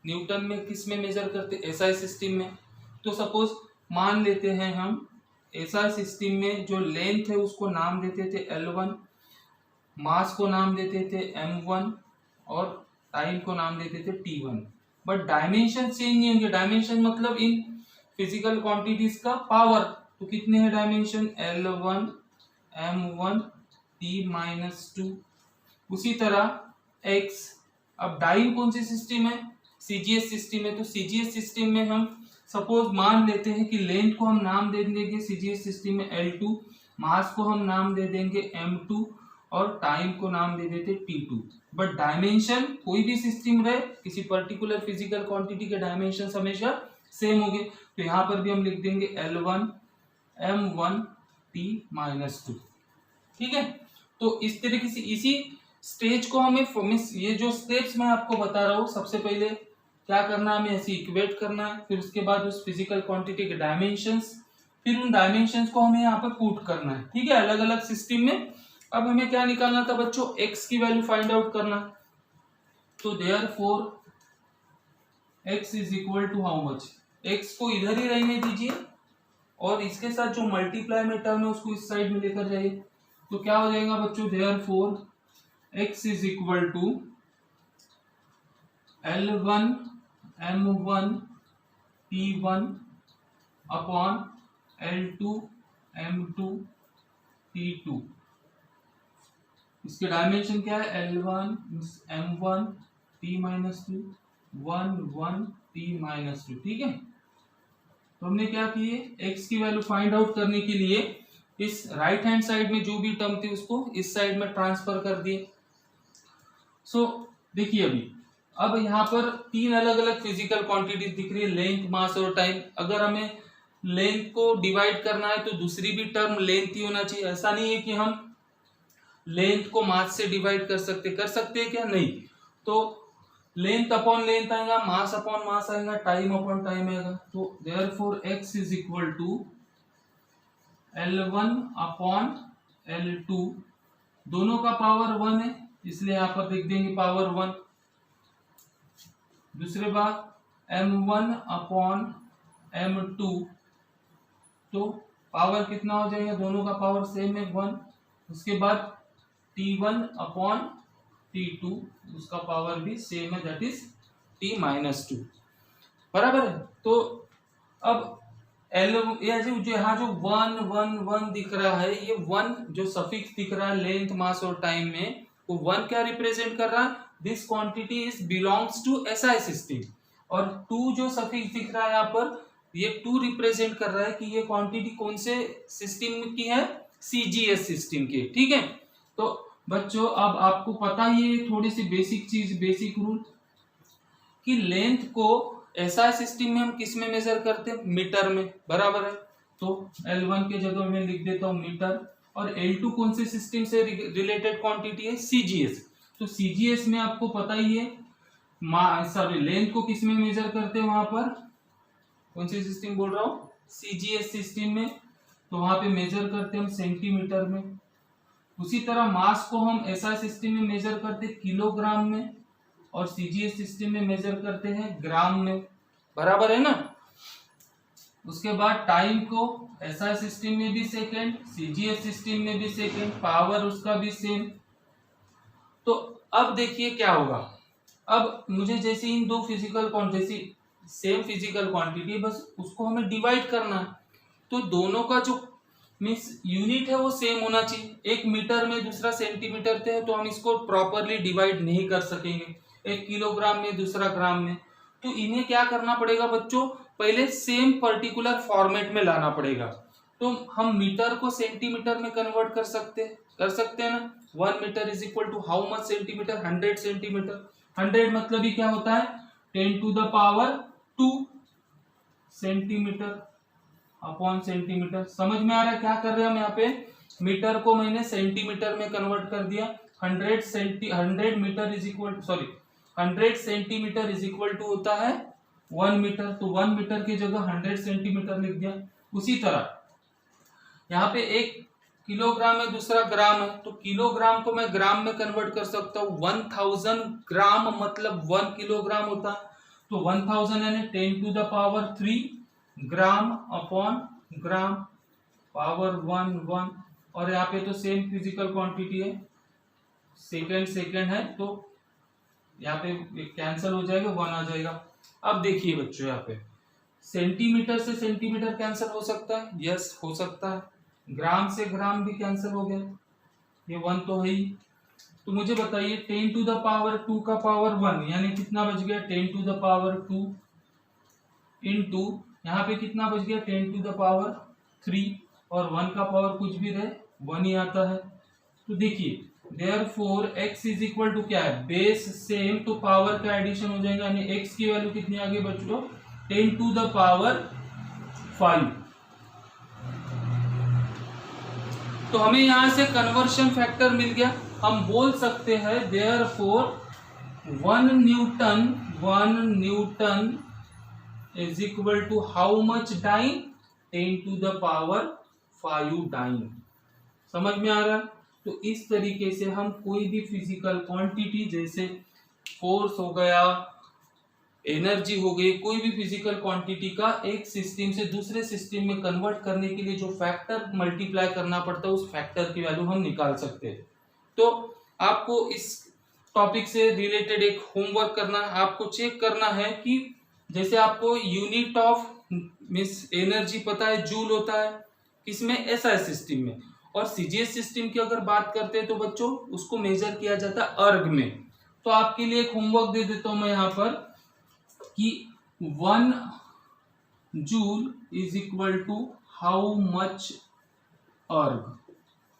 न्यूटन में किस में मेजर करते, एसआई सिस्टम में। तो सपोज मान लेते हैं हम एसआई सिस्टम में जो लेंथ है उसको नाम देते थे L1, मास को नाम देते थे M1 और टाइम को नाम देते थे T1। बट डायमेंशन चेंज नहीं होंगे, डायमेंशन मतलब इन फिजिकल क्वांटिटीज का पावर। तो कितने हैं dimension, L1 M1 T minus two. उसी तरह x, अब डाइन कौन सी सिस्टम है, सीजीएस सिस्टम है। तो सीजीएस सिस्टम में हम सपोज मान लेते हैं कि लेंथ को हम नाम दे देंगे सीजीएस सिस्टम में L2, मास को हम नाम दे देंगे M2 और टाइम को नाम दे देते T2। बट डायमेंशन कोई भी सिस्टम रहे, किसी पर्टिकुलर फिजिकल क्वांटिटी के डायमेंशन हमेशा सेम होंगे। तो यहाँ पर भी हम लिख देंगे L1 M1 T minus two, ठीक है। तो इस तरीके से इसी स्टेज को हमें, ये जो स्टेप्स मैं आपको बता रहा हूँ, सबसे पहले क्या करना है, हमें ऐसे इक्वेट करना है, फिर उसके बाद उस फिजिकल क्वांटिटी के डायमेंशंस, फिर उन डायमेंशंस को हमें यहाँ पर पुट करना है, ठीक है, अलग अलग सिस्टम में। अब हमें क्या निकालना था बच्चों, x की वैल्यू फाइंड आउट करना। तो therefore x is equal to how much, x को इधर ही रहने दीजिए और इसके साथ जो मल्टीप्लाई में टर्म है उसको इस साइड में लेकर जाइए। तो क्या हो जाएगा बच्चों, therefore x is equal to L1 M1 T1 upon L2 M2 T2। इसके डायमेंशन क्या है, L1 M1 T minus two 1 1 T minus two, ठीक है। तो हमने क्या किए, x की वैल्यू फाइंड आउट करने के लिए इस राइट हैंड साइड में जो भी टर्म थी उसको इस साइड में ट्रांसफर कर दिए। सो देखिए अब यहाँ पर 3 अलग अलग फिजिकल क्वांटिटीज दिख रही है, लेंथ, मास और टाइम। अगर हमें लेंथ को डिवाइड करना है तो दूसरी भी टर्म लेंथ ही होना चाहिए। ऐसा नहीं है कि हम लेंथ को मास से डिवाइड कर सकते हैं क्या, नहीं। तो लेंथ अपॉन लेंथ आएगा, मास अपॉन मास आएगा, टाइम अपॉन टाइम आएगा। तो therefore x is equal to L1 upon L2, दोनों का पावर 1 है इसलिए यहाँ पर लिख देंगे पावर 1। दूसरे बात M1 अपॉन M2, तो पावर कितना हो जाएगा, दोनों का पावर सेम है 1। उसके बाद T1 अपॉन T2, उसका पावर भी सेम है, that is T minus two, बराबर है। तो अब जो यहाँ जो 1 1 1 दिख रहा है, ये 1 जो सफिक्स दिख रहा है लेंथ, मास और टाइम में, वो 1 क्या रिप्रेजेंट कर रहा है, this quantity is belongs to SI system. और 2 जो सफिक्स दिख रहा है यहाँ पर, ये 2 रिप्रेजेंट कर रहा है कि ये क्वांटिटी कौन से सिस्टम की है, सीजीएस सिस्टम की, ठीक है। तो बच्चों अब आपको पता ही है थोड़ी सी बेसिक चीज, बेसिक रूल, कि लेंथ को एसआई सिस्टम में हम किस में मेजर करते हैं, मीटर में, बराबर है। तो L1 के जगह में लिख देता हूँ मीटर, और L2 कौन से सिस्टम से रिलेटेड क्वांटिटी है? सीजीएस। तो सीजीएस में आपको पता ही है, सॉरी लेंथ को किस में मेजर करते हैं? वहां पर कौन सी सिस्टम बोल रहा हूँ? सीजीएस सिस्टम में। तो वहां पे मेजर करते हैं हम सेंटीमीटर में। उसी तरह मास को हम एसआई सिस्टम में मेजर करते हैं किलोग्राम में, और सीजीएस सिस्टम में मेजर करते हैं ग्राम में। बराबर है ना? उसके बाद टाइम को एसआई सिस्टम में भी सेकेंड, सीजीएस सिस्टम में भी सेकेंड, पावर उसका भी सेम। तो अब देखिए क्या होगा। अब मुझे जैसे इन दो physical quantity, same physical quantity, बस उसको हमें डिवाइड करना है। तो दोनों का जो मीन्स यूनिट है वो सेम होना चाहिए। एक मीटर में दूसरा सेंटीमीटर थे, तो हम इसको प्रॉपरली डिवाइड नहीं कर सकेंगे। एक किलोग्राम में दूसरा ग्राम में। तो इन्हें क्या करना पड़ेगा बच्चों? पहले सेम पर्टिकुलर फॉर्मेट में लाना पड़ेगा। तो हम मीटर को सेंटीमीटर में कन्वर्ट कर सकते हैं ना। 1 metre is equal to how much centimetre? 100 centimetre. 100 मतलब ही क्या होता है? 10 to the power 2 centimetre upon centimetre. समझ में आ रहा है क्या कर रहे हैं हम यहाँ पे? मीटर को मैंने सेंटीमीटर में कन्वर्ट कर दिया। 100 metre is equal, sorry 100 centimetre is equal to होता है 1 मीटर। तो 1 मीटर की जगह 100 सेंटीमीटर लिख दिया। उसी तरह यहाँ पे एक किलोग्राम है, दूसरा ग्राम है, तो किलोग्राम को मैं ग्राम में कन्वर्ट कर सकता हूँ। 1000 ग्राम मतलब 1 किलोग्राम होता है। तो 1000 यानी 10 to the power 3 gram upon gram, power 1 और यहाँ पे तो सेम फिजिकल क्वांटिटी है, सेकेंड है, तो यहाँ पे कैंसिल हो जाएगा, 1 आ जाएगा। अब देखिए बच्चों, यहाँ पे सेंटीमीटर से सेंटीमीटर कैंसिल हो सकता है? यस हो सकता है। ग्राम से ग्राम भी कैंसिल हो गया, ये 1 तो है ही। तो मुझे बताइए 10 टू द पावर 2 का पावर 1 यानी कितना बच गया? 10 टू द पावर 2 इंटू यहाँ पे कितना बच गया? 10 टू द पावर 3, और 1 का पावर कुछ भी रहे 1 ही आता है। तो देखिए therefore x is equal to क्या है? बेस सेम, तो पावर का एडिशन हो जाएगा, यानी x की वैल्यू कितनी आ गई बच्चों? 10 टू द पावर 5। तो हमें यहां से कन्वर्शन फैक्टर मिल गया। हम बोल सकते हैं therefore 1 newton is equal to how much dyne? 10 to the power 5 dyne. समझ में आ रहा है? तो इस तरीके से हम कोई भी फिजिकल क्वांटिटी जैसे फोर्स हो गया, एनर्जी हो गई, कोई भी फिजिकल क्वांटिटी का एक सिस्टम से दूसरे सिस्टम में कन्वर्ट करने के लिए जो फैक्टर मल्टीप्लाई करना पड़ता है, उस फैक्टर की वैल्यू हम निकाल सकते हैं। तो आपको इस टॉपिक से रिलेटेड एक होमवर्क करना है। आपको चेक करना है कि जैसे आपको यूनिट ऑफ मींस एनर्जी पता है, जूल होता है किसमें? एसआई सिस्टम में। और सीजीएस सिस्टम की अगर बात करते हैं तो बच्चों उसको मेजर किया जाता है अर्ग में। तो आपके लिए एक होमवर्क दे देता हूं मैं यहाँ पर कि 1 joule is equal to how much erg,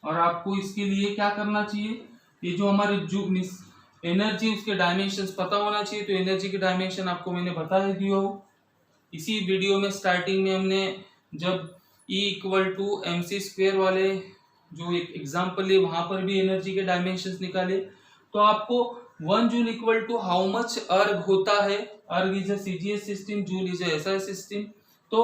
और आपको इसके लिए क्या करना चाहिए? ये जो हमारे जो एनर्जी उसके डायमेंशंस पता होना चाहिए। तो एनर्जी के डायमेंशन आपको मैंने बता दिया हो इसी वीडियो में। स्टार्टिंग में हमने जब E इक्वल टू mc² वाले जो एक एग्जाम्पल लिए वहां पर भी एनर्जी के डायमेंशंस निकाले। तो आपको 1 joule equal to how much erg होता है। Erg is a CGS system, joule is a SI system. तो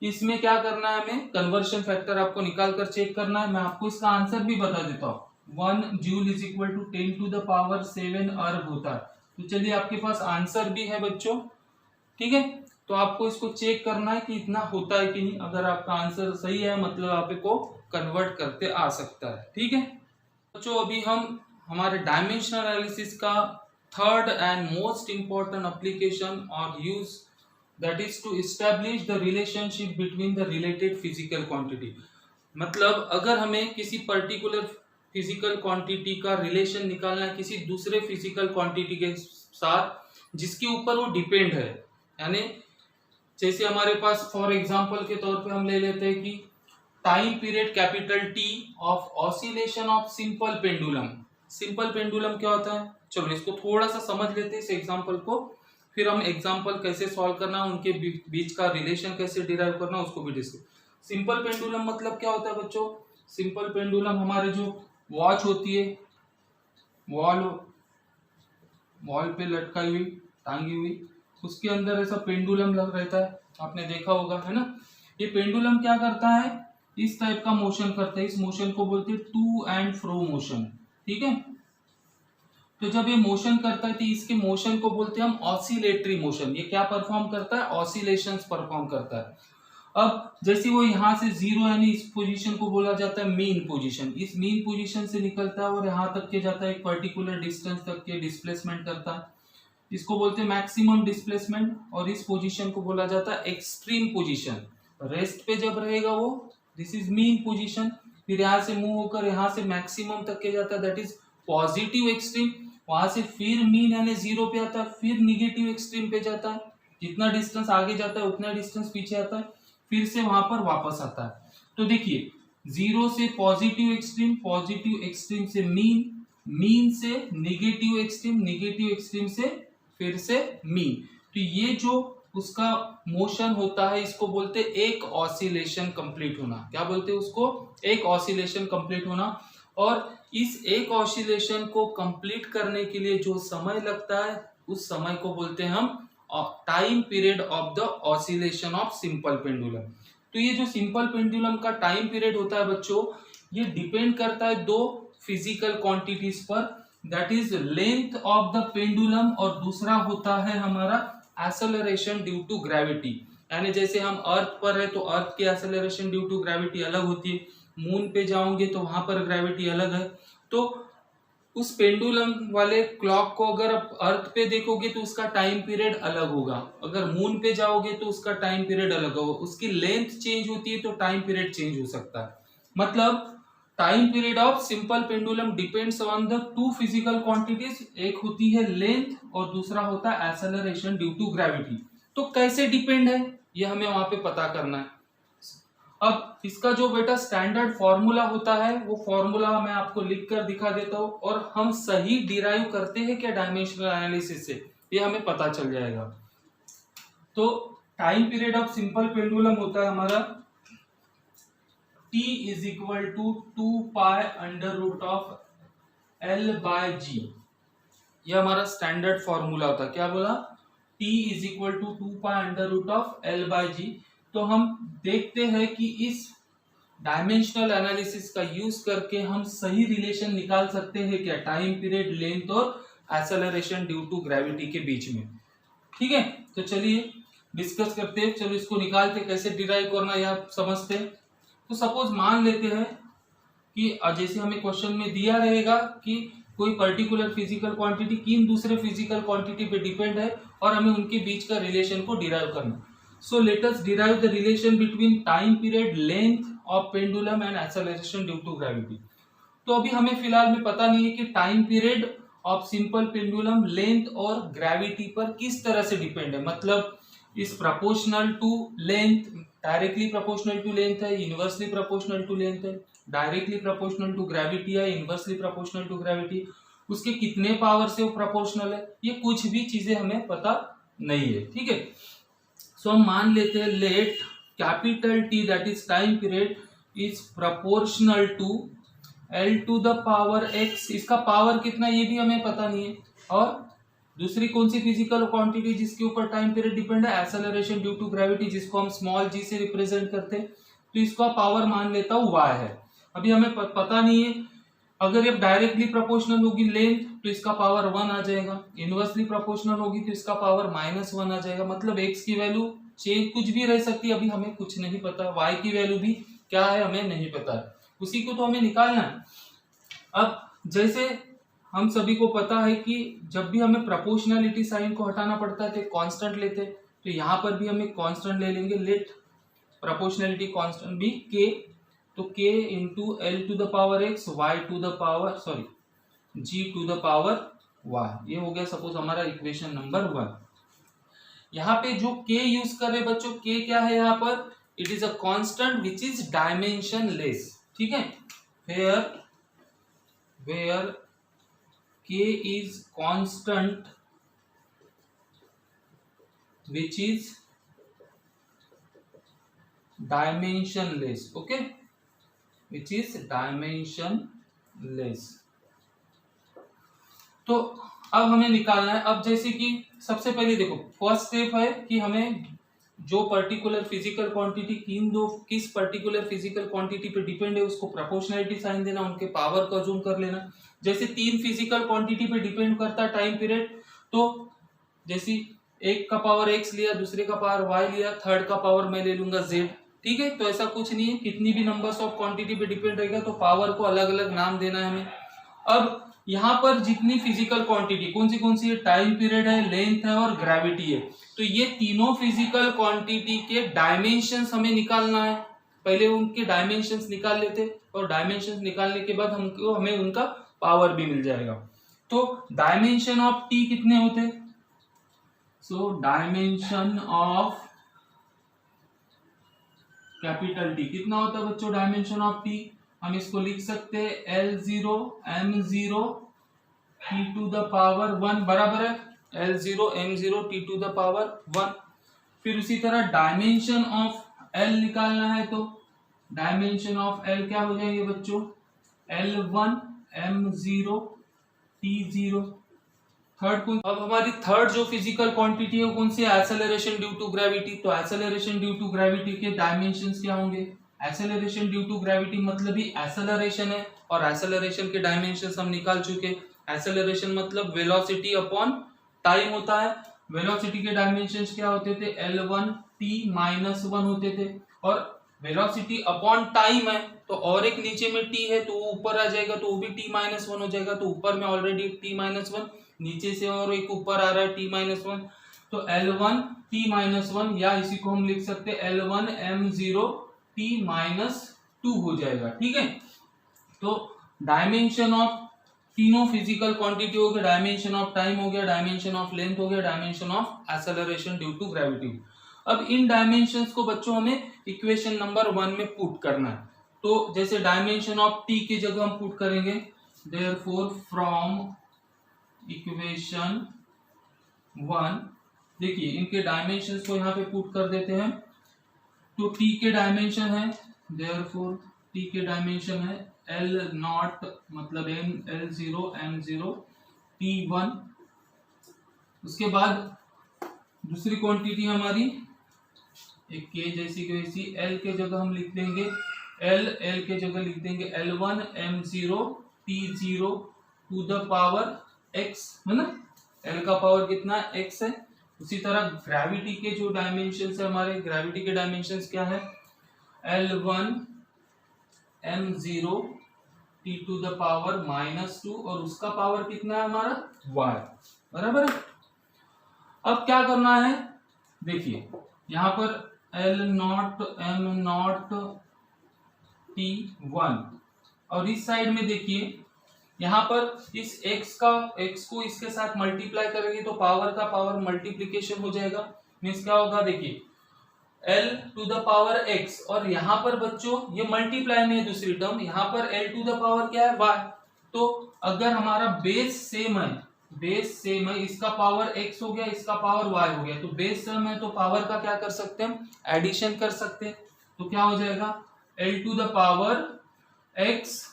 इसमें क्या करना है? हमें कन्वर्शन फैक्टर आपको निकाल कर चेक करना है। मैं आपको इसका आंसर भी बता देता हूँ। 1 joule is equal to 10 to the power 7 erg होता है। तो चलिए आपके पास आंसर भी है बच्चों, ठीक है। तो आपको इसको चेक करना है कि इतना होता है कि नहीं। अगर आपका आंसर सही है मतलब आपको कन्वर्ट करते आ सकता है, ठीक है बच्चों। अभी हम हमारे डायमेंशनल एनालिसिस का third and most important application और use, that is to establish the relationship between the related physical quantity. मतलब अगर हमें किसी पर्टिकुलर फिजिकल क्वांटिटी का रिलेशन निकालना है किसी दूसरे फिजिकल क्वांटिटी के साथ जिसके ऊपर वो डिपेंड है, यानी जैसे हमारे पास फॉर एग्जांपल के तौर पे हम ले लेते हैं कि time period capital T of oscillation of simple pendulum. Simple pendulum क्या होता है? चलो इसको थोड़ा सा समझ लेते हैं इस एग्जांपल को, फिर हम एग्जांपल कैसे सॉल्व करना, उनके बीच का रिलेशन कैसे डिराइव करना उसको भी डिस्कस। सिंपल पेंडुलम मतलब क्या होता है बच्चों? सिंपल पेंडुलम हमारे जो वॉच होती है, वॉल पे लटकाई हुई, टांगी हुई, उसके अंदर ऐसा पेंडुलम लग रहता है, आपने देखा होगा, है ना। ये पेंडुलम क्या करता है, इस टाइप का मोशन करता है, इस मोशन को बोलते हैं टू एंड फ्रो मोशन, ठीक है। तो जब ये मोशन करता है तो इसके मोशन को बोलते हैं हम ऑसिलेटरी मोशन। ये क्या परफॉर्म करता है, ऑसिलेशंस परफॉर्म करता है। अब जैसे वो यहाँ से जीरो यानी इस पोजीशन को बोला जाता है मीन पोजीशन, इस मीन पोजीशन से निकलता है और यहाँ तक के जाता है, एक पर्टिकुलर डिस्टेंस तक के डिस्प्लेसमेंट करता है, इसको बोलते हैं मैक्सिमम डिस्प्लेसमेंट। और इस पोजीशन को बोला जाता है एक्सट्रीम पोजीशन। रेस्ट पे जब रहेगा वो, दिस इज मीन पोजीशन, फिर यहाँ से मूव होकर यहाँ से मैक्सिमम तक के जाता है, दैट इज पॉजिटिव एक्सट्रीम। वहां से फिर मीन यानी जीरो पे आता है, फिर निगेटिव एक्सट्रीम पे जाता है, जितना डिस्टेंस आगे जाता है उतना डिस्टेंस पीछे आता है, फिर से वहां पर वापस आता है। तो देखिए, जीरो से पॉजिटिव एक्सट्रीम से मीन, मीन से निगेटिव एक्सट्रीम से फिर से मीन। तो ये जो उसका मोशन होता है इसको बोलते हैं एक ऑसिलेशन कंप्लीट होना। क्या बोलते हैं उसको, एक ऑसिलेशन कंप्लीट होना। और इस एक ऑसिलेशन को कंप्लीट करने के लिए जो समय लगता है उस समय को बोलते हैं हम time period of the oscillation of simple pendulum. तो ये जो सिंपल पेंडुलम का टाइम पीरियड होता है बच्चों, ये डिपेंड करता है दो फिजिकल क्वांटिटीज पर, that is length of the pendulum, और दूसरा होता है हमारा एक्सेलरेशन ड्यू टू ग्रेविटी। यानी जैसे हम अर्थ पर है तो अर्थ की एक्सेलरेशन ड्यू टू ग्रेविटी अलग होती है, मून पे जाओगे तो वहां पर ग्रेविटी अलग है। तो उस पेंडुलम वाले क्लॉक को अगर आप अर्थ पे देखोगे तो उसका टाइम पीरियड अलग होगा, अगर मून पे जाओगे तो उसका टाइम पीरियड अलग होगा। उसकी लेंथ चेंज होती है तो टाइम पीरियड चेंज हो सकता है। मतलब time period of simple pendulum depends on the two physical quantities, एक होती है लेंथ और दूसरा होता है एक्सेलरेशन ड्यू टू ग्रेविटी। तो कैसे डिपेंड है ये हमें वहां पे पता करना है। अब इसका जो बेटा स्टैंडर्ड फॉर्मूला होता है वो फॉर्मूला मैं आपको लिख कर दिखा देता हूं, और हम सही डिराइव करते हैं क्या डायमेंशनल एनालिसिस से, ये हमें पता चल जाएगा। तो time period of simple pendulum होता है हमारा t is equal to 2π√L/g। ये हमारा स्टैंडर्ड फॉर्मूला होता है। क्या बोला, t is equal to 2π√L/g। तो हम देखते हैं कि इस डायमेंशनल एनालिसिस का यूज करके हम सही रिलेशन निकाल सकते हैं क्या, टाइम पीरियड, लेंथ और एक्सेलरेशन ड्यू टू ग्रेविटी के बीच में। ठीक है, तो चलिए डिस्कस करते हैं। चलो इसको निकालते, कैसे डिराइव करना यह समझते हैं। तो सपोज मान लेते हैं कि जैसे हमें क्वेश्चन में दिया रहेगा कि कोई पर्टिकुलर फिजिकल क्वांटिटी किन दूसरे फिजिकल क्वांटिटी पे डिपेंड है और हमें उनके बीच का रिलेशन को डिराइव करना। So let us derive the relation between time period, length of pendulum and acceleration due to gravity. तो अभी हमें फिलहाल में पता नहीं है कि time period of simple pendulum length और ग्रेविटी पर किस तरह से डिपेंड है। मतलब इस proportional to length, directly proportional to length है, इनवर्सली प्रोपोर्शनल टू लेंथ है, डायरेक्टली प्रोपोर्शनल टू ग्रेविटी है, इनवर्सली प्रोपोर्शनल टू ग्रेविटी, उसके कितने पावर से वो प्रोपोर्शनल है, ये कुछ भी चीजें हमें पता नहीं है। ठीक है, सो हम मान लेते हैं let capital T that is time period is proportional to L to the power x। इसका पावर कितना ये भी हमें पता नहीं है। और दूसरी कौन सी फिजिकल क्वांटिटी जिसके ऊपर टाइम पीरियड डिपेंड है, एक्सेलरेशन ड्यू टू ग्रेविटी, जिसको हम स्मॉल g से रिप्रेजेंट करते हैं। तो इसका पावर मान लेता हूं y है। अभी हमें पता नहीं है, अगर ये डायरेक्टली प्रोपोर्शनल होगी लेंथ तो इसका पावर 1 आ जाएगा, इनवर्सली प्रोपोर्शनल होगी तो इसका पावर -1 आ जाएगा। मतलब x की वैल्यू चेंज कुछ भी रह सकती है, अभी हमें कुछ नहीं पता। y की वैल्यू भी क्या है हमें नहीं पता है, उसी को तो हमें निकालना है। अब जैसे हम सभी को पता है कि जब भी हमें प्रोपोर्शनलिटी साइन को हटाना पड़ता है तो कांस्टेंट लेते हैं, तो यहाँ पर भी हम एक कांस्टेंट ले लेंगे। लेट प्रोपोर्शनलिटी कांस्टेंट भी k, तो k into L to the power x, y to the power g to the power y। ये हो गया सपोज हमारा इक्वेशन नंबर 1। यहाँ पे जो k यूज कर रहे बच्चों, k क्या है यहाँ पर, it is a constant which is dimension less. ठीक है, where k is constant which is dimensionless. Okay, which is dimensionless. तो अब हमें निकालना है, अब जैसे कि सबसे पहले देखो फर्स्ट स्टेप है कि हमें जो पर्टिकुलर फिजिकल क्वांटिटी किस पर्टिकुलर फिजिकल क्वांटिटी पे डिपेंड है उसको प्रोपोर्शनलिटी साइन देना, उनके पावर को अज्यूम कर लेना। जैसे 3 फिजिकल क्वांटिटी पे डिपेंड करता है टाइम पीरियड, तो जैसे एक का पावर x लिया, दूसरे का पावर y लिया, थर्ड का पावर मैं ले लूंगा z। ठीक है, तो ऐसा कुछ नहीं है, कितनी भी नंबर्स ऑफ क्वांटिटी पे डिपेंड रहेगा तो पावर को अलग अलग नाम देना है हमें। अब यहाँ पर जितनी फिजिकल क्वांटिटी कौन सी है, टाइम पीरियड है, लेंथ है और ग्रेविटी है, तो ये तीनों फिजिकल क्वांटिटी के डायमेंशंस हमें निकालना है। पहले उनके डायमेंशंस निकाल लेते और डायमेंशंस निकालने के बाद हमें उनका पावर भी मिल जाएगा। तो डायमेंशन ऑफ टी कितने होते, so dimension of capital T कितना होता है बच्चों, डायमेंशन ऑफ टी हम इसको लिख सकते हैं L0 M0 T to the power 1 बराबर है L0 M0 T to the power 1। फिर उसी तरह डायमेंशन ऑफ L निकालना है तो डायमेंशन ऑफ L क्या हो जाएंगे बच्चों, L1 M0 T0। थर्ड कौन, अब हमारी थर्ड जो फिजिकल क्वांटिटी है वो कौन सी, एक्सेलरेशन ड्यू टू ग्रेविटी। तो एक्सेलरेशन ड्यू टू ग्रेविटी के डायमेंशंस क्या होंगे, एक्सेलरेशन ड्यू टू ग्रेविटी मतलब ही एक्सेलरेशन है और एक्सेलरेशन के डायमेंशंस हम निकाल चुके। एक्सेलरेशन मतलब वेलोसिटी अपॉन टाइम होता है, वेलोसिटी के डायमेंशंस क्या होते थे, L1 T-1 होते थे, और वेलोसिटी अपॉन टाइम है तो और एक नीचे में t है तो वो ऊपर आ जाएगा तो वो भी T-1 हो जाएगा। तो ऊपर में ऑलरेडी T-1, नीचे से और एक ऊपर आ रहा है T-1, तो L1 T-1 या इसी को हम लिख सकते हैं L1 M0 T-2 हो जाएगा। ठीक है, तो डायमेंशन ऑफ तीनों फिजिकल क्वांटिटी हो गया, डायमेंशन ऑफ टाइम हो गया, डायमेंशन ऑफ लेंथ हो गया, dimension of acceleration due to gravity. अब इन डायमेंशंस को बच्चों हमें इक्वेशन नंबर 1 में पुट करना है। तो जैसे डायमेंशन ऑफ टी की जगह हम पुट करेंगे, देयरफॉर फ्रॉम इक्वेशन 1, देखिए इनके डायमेंशंस को यहाँ पे पुट कर देते हैं। तो टी के डायमेंशन है, देयरफॉर टी के डायमेंशन है L0 मतलब L0 M0 T1। उसके बाद दूसरी क्वांटिटी हमारी एक के जैसी की वैसी, L के जगह हम लिख देंगे L के जगह लिख देंगे L1 M0 T0 to the power x, है ना, L का पावर कितना है, x है। उसी तरह ग्रेविटी के जो डायमेंशंस है हमारे, ग्रेविटी के डायमेंशंस क्या है, L1 M0 T to the power -2 और उसका पावर कितना है हमारा y, बराबर है। अब क्या करना है, देखिए यहाँ पर L0 M0 T1 और इस साइड में देखिए यहाँ पर इस x को इसके साथ मल्टीप्लाई करेंगे तो पावर का पावर मल्टीप्लीकेशन हो जाएगा। मीन्स क्या होगा, देखिए L to the power x और यहाँ पर बच्चों ये मल्टीप्लाई में है दूसरी टर्म, यहाँ पर L टू द पावर क्या है y। तो अगर हमारा बेस सेम है, इसका पावर x हो गया, इसका पावर y हो गया, तो बेस सेम है तो पावर का क्या कर सकते हैं, एडिशन कर सकते हैं। तो क्या हो जाएगा, L to the power x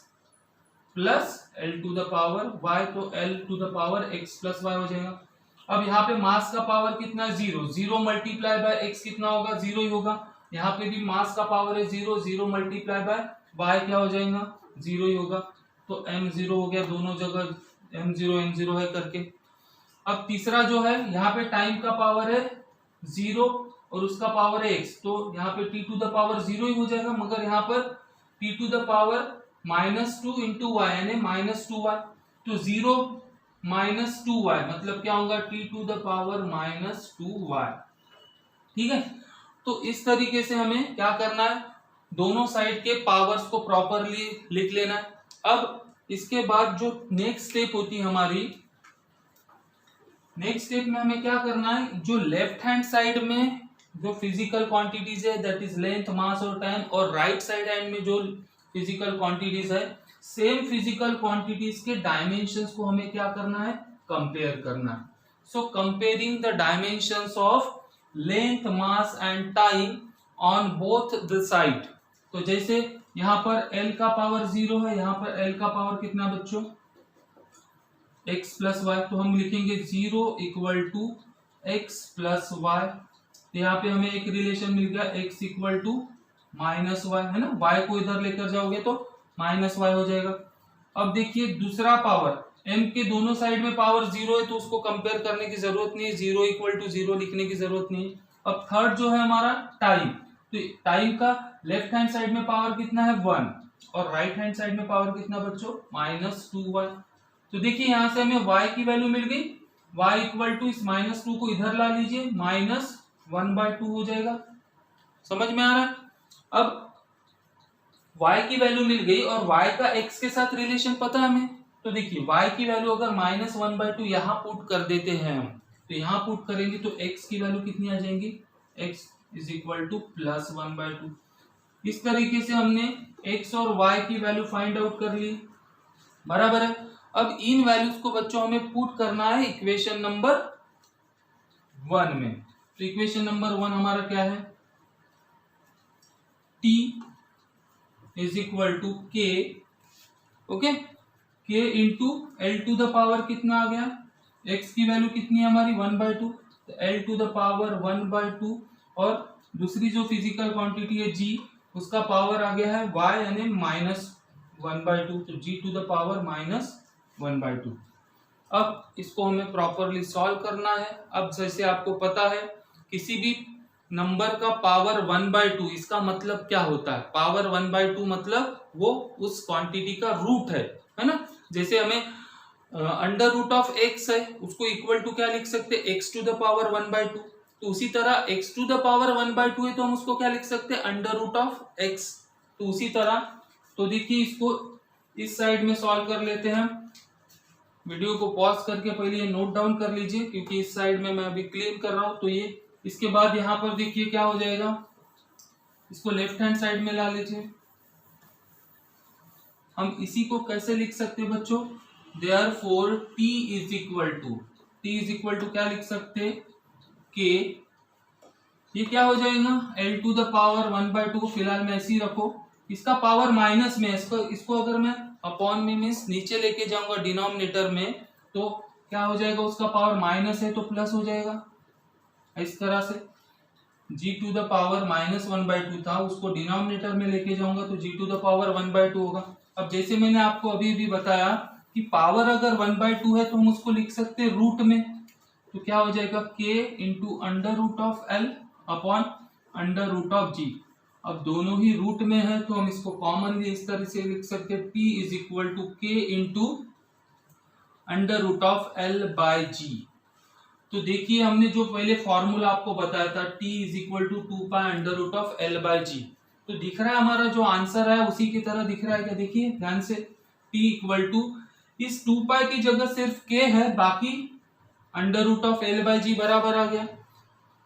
plus L to the power y, तो L to the power x plus y हो जाएगा। अब यहाँ पे मास का पावर कितना है, 0 मल्टीप्लाई बाय x कितना होगा, 0 ही होगा। यहाँ पे भी मास का पावर है 0 मल्टीप्लाई बाय y क्या हो जाएगा, 0 ही होगा। तो M0 हो गया, दोनों जगह M0 है करके। अब तीसरा जो है यहाँ पे टाइम का पावर है 0 और उसका पावर है x, तो यहाँ पे t टू द पावर 0 ही हो जाएगा, मगर यहाँ पर t to the power -2 into y यानी -2y, तो 0 -2y मतलब क्या होगा, t to the power -2y। ठीक है, तो इस तरीके से हमें क्या करना है, दोनों साइड के पावर्स को प्रॉपरली लिख लेना है। अब इसके बाद जो नेक्स्ट स्टेप होती है हमारी, नेक्स्ट स्टेप में हमें क्या करना है, जो लेफ्ट हैंड साइड में जो फिजिकल क्वांटिटीज है दैट इज लेंथ, मास और टाइम, और राइट साइड हैंड में जो फिजिकल क्वांटिटीज है, सेम फिजिकल क्वांटिटीज के डायमेंशंस को हमें क्या करना है, कंपेयर करना है। सो comparing the dimensions of length, mass and time on both the side, तो जैसे यहाँ पर l का पावर 0 है, यहाँ पर l का पावर कितना बच्चों x प्लस वाई, तो हम लिखेंगे 0 equal to x plus y. तो यहाँ पे हमें एक रिलेशन मिल गया x equal to minus y, है ना, y को इधर लेकर जाओगे तो माइनस वाई हो जाएगा। अब देखिए दूसरा पावर, m के दोनों साइड में पावर 0 है तो उसको कंपेयर करने की जरूरत नहीं है, 0 इक्वल टू 0 लिखने की जरूरत नहीं है। अब थर्ड जो है हमारा टाइम, तो टाइम का लेफ्ट हैंड साइड में पावर कितना है 1 और राइट हैंड साइड में पावर कितना बच्चों -2y। तो देखिए यहाँ से हमें y की वैल्यू मिल गई, y इक्वल टू इस -2 को इधर ला लीजिए, -1/2 हो जाएगा। समझ में आ रहा है? अब y की वैल्यू मिल गई और y का x के साथ रिलेशन पता है हमें, तो देखिए y की वैल्यू अगर -1/2 यहाँ पुट कर देते हैं हम, तो यहाँ पुट करेंगे तो x की वैल्यू कितनी आ जाएंगी, x इज इक्वल टू +1/2। इस तरीके से हमने x और y की वैल्यू फाइंड आउट कर ली, बराबर है। अब इन वैल्यूज को बच्चों हमें पुट करना है इक्वेशन नंबर 1 में। तो इक्वेशन नंबर 1 हमारा क्या है, t is equal to k, okay, k into L to the power कितना आ गया, x की वैल्यू कितनी है हमारी 1/2, तो एल टू द पावर 1/2 और दूसरी जो फिजिकल क्वांटिटी है g, उसका पावर आ गया है y यानी -1/2, तो g टू द पावर -1/2। अब इसको हमें प्रॉपरली सॉल्व करना है। अब जैसे आपको पता है किसी भी नंबर का पावर 1/2, इसका मतलब क्या होता है, पावर 1/2 मतलब वो उस क्वांटिटी का रूट है ना। जैसे हमें अंडर रूट ऑफ x है, उसको इक्वल टू क्या लिख सकते हैं, x टू द पावर 1/2। तो उसी तरह x टू द पावर 1/2 है तो हम उसको क्या लिख सकते हैं, अंडर रूट ऑफ x। तो उसी तरह, तो देखिए इसको इस साइड में सॉल्व कर लेते हैं। वीडियो को पॉज करके पहले ये नोट डाउन कर लीजिए, क्योंकि इस साइड में मैं अभी क्लीन कर रहा हूं। तो ये इसके बाद यहाँ पर देखिए क्या हो जाएगा, इसको लेफ्ट हैंड साइड में ला लीजिए। हम इसी को कैसे लिख सकते हैं बच्चों, therefore t is equal to क्या लिख सकते, k, ये क्या हो जाएगा l टू द पावर 1/2 को फिलहाल में ऐसे ही रखो, इसका पावर माइनस में, इसको अगर मैं अपॉन में मीन्स नीचे लेके जाऊंगा डिनोमिनेटर में, तो क्या हो जाएगा, उसका पावर माइनस है तो प्लस हो जाएगा। इस तरह से g टू द पावर -1/2 था, उसको डिनोमिनेटर में लेके जाऊंगा तो g टू द पावर 1/2 होगा। अब जैसे मैंने आपको अभी भी बताया कि पावर अगर 1/2 है तो हम उसको लिख सकते हैं रूट में, तो क्या हो जाएगा k into under root of l upon under root of g। अब दोनों ही रूट में है तो हम इसको कॉमनली इस तरह से लिख सकते हैं, p is equal to k into under root of l by g। तो देखिए हमने जो पहले फॉर्मूला आपको बताया था t is equal to 2 pi under root of l by g, तो दिख रहा है हमारा जो आंसर है उसी की तरह दिख रहा है क्या, देखिए ध्यान से, t इक्वल टू इस 2 पाई की जगह सिर्फ k है, बाकी under root of l by g बराबर आ गया।